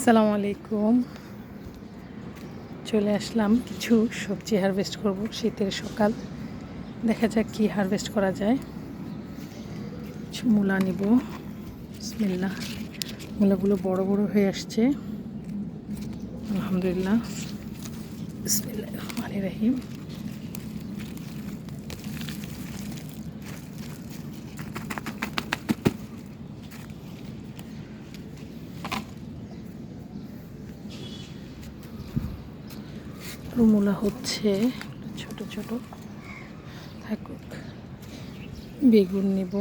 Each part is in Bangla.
আসসালামু আলাইকুম। চলে আসলাম কিছু সবজি হারভেস্ট করব। শীতের সকাল, দেখা যাক কি হারভেস্ট করা যায়। কিছু মূলা নিব। বিসমিল্লাহ। মূলাগুলো বড় বড় হয়ে আসছে, আলহামদুলিল্লাহ। বিসমিল্লাহির রহমানির রহিম। মূলা হচ্ছে ছোট ছোট, থাকুক। বেগুন নিব।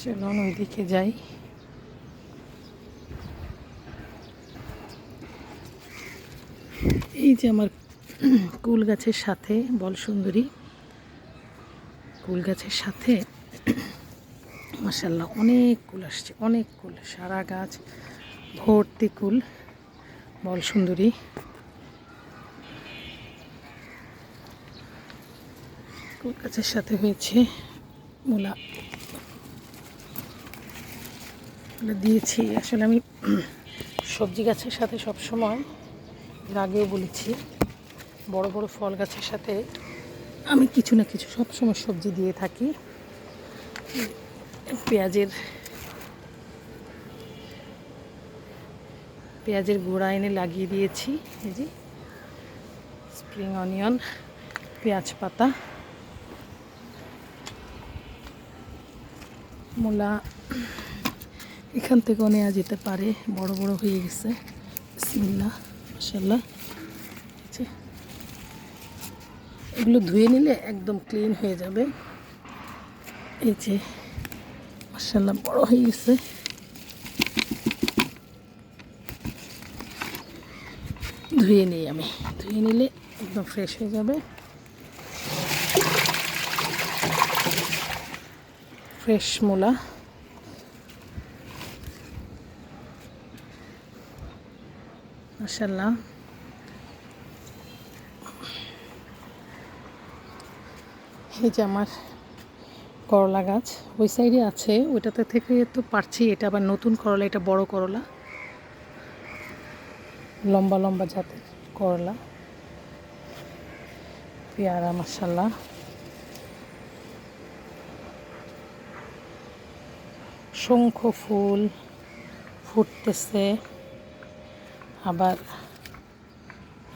চলুন ওইদিকে যাই। এই যে আমার কুল গাছের সাথে বল সুন্দরী, কুল গাছের সাথে মাশাআল্লাহ অনেক কুল আসছে, অনেক কুল, সারা গাছ ভর্তি কুল বল সুন্দরী। কুল গাছের সাথে হয়েছে মূলা দিয়েছি। আসলে আমি সবজি গাছের সাথে সবসময়, এর আগেও বলেছি, বড় বড় ফল গাছের সাথে আমি কিছু না কিছু সবসময় সবজি দিয়ে থাকি। পেঁয়াজের গোড়া এনে লাগিয়ে দিয়েছি। এই যে স্প্রিং অনিয়ন, পেঁয়াজ পাতা, মূলা এখান থেকেও নেওয়া যেতে পারে, বড় বড় হয়ে গেছে। বিসমিল্লাহ, মাশাআল্লাহ। এগুলো ধুয়ে নিলে একদম ক্লিন হয়ে যাবে। এই যে মাশাআল্লাহ বড় হয়ে গেছে। ধুয়ে নিই আমি, ধুয়ে নিলে একদম ফ্রেশ হয়ে যাবে। ফ্রেশ মূলা। মাশাআল্লাহ। এই যে আমার করলা গাছ ওই সাইডে আছে, ওইটাতে থেকে তো পারছি। এটা আবার নতুন করলা, এটা বড় করলা, লম্বা লম্বা জাতের করলা, পেয়ারা। মাশাআল্লাহ। শঙ্খ ফুল ফুটতেছে, আবার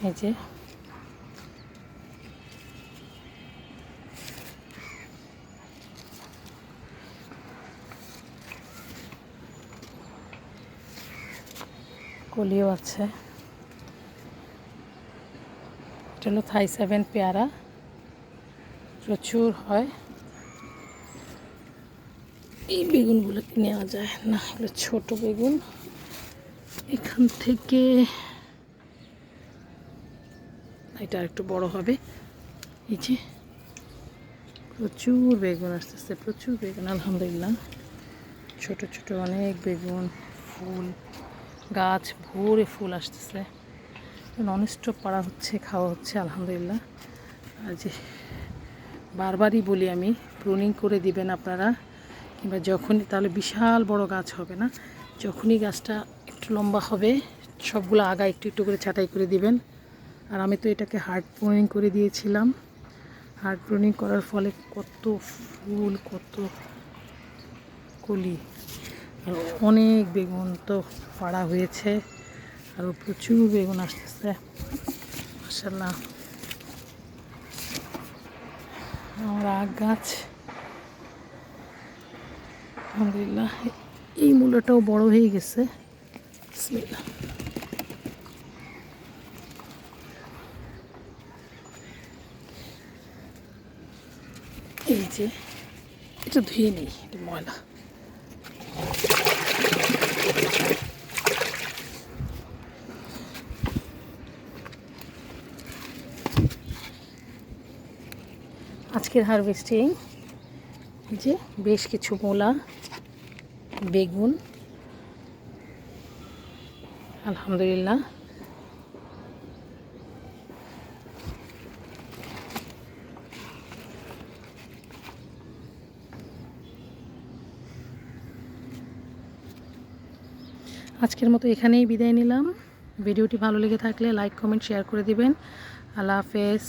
এই যে কলিও আছে। এটা হলো থাই 7 পেয়ারা, প্রচুর হয়। এই বেগুনগুলোকে নেওয়া যায় না, এগুলো ছোট বেগুন। এখান থেকে এটা একটু বড় হবে। এই যে প্রচুর বেগুন আসতেছে, প্রচুর বেগুন, আলহামদুলিল্লাহ। ছোট ছোট অনেক বেগুন, ফুল, গাছ ভরে ফুল আসতেছে। ননস্টপ পাড়া হচ্ছে, খাওয়া হচ্ছে, আলহামদুলিল্লাহ। আর যে বারবারই বলি আমি, প্রুনিং করে দিবেন আপনারা, কিংবা যখনই, তাহলে বিশাল বড় গাছ হবে না। যখনই গাছটা একটু লম্বা হবে, সবগুলো আগা একটু একটু করে ছাঁটাই করে দিবেন। আর আমি তো এটাকে হার্ড প্রুনিং করে দিয়েছিলাম। হার্ড প্রুনিং করার ফলে কত ফুল, কত কলি, আর অনেক বেগুন তো পাড়া হয়েছে, আরও প্রচুর বেগুন আসতেছে, মাশাআল্লাহ। আমার আগ গাছ, আলহামদুলিল্লাহ। এই মূলাটাও বড় হয়ে গেছে। বিসমিল্লাহ। এই যে এটা ধুয়ে নিই, এটা ময়লা। আজকের হারভেস্টিং, যে বেশ কিছু মূলা, বেগুন, আলহামদুলিল্লাহ। আজকের মতো এখানেই বিদায় নিলাম। ভিডিওটি ভালো লেগে থাকলে লাইক কমেন্ট শেয়ার করে দিবেন। আল্লাহ হাফেজ।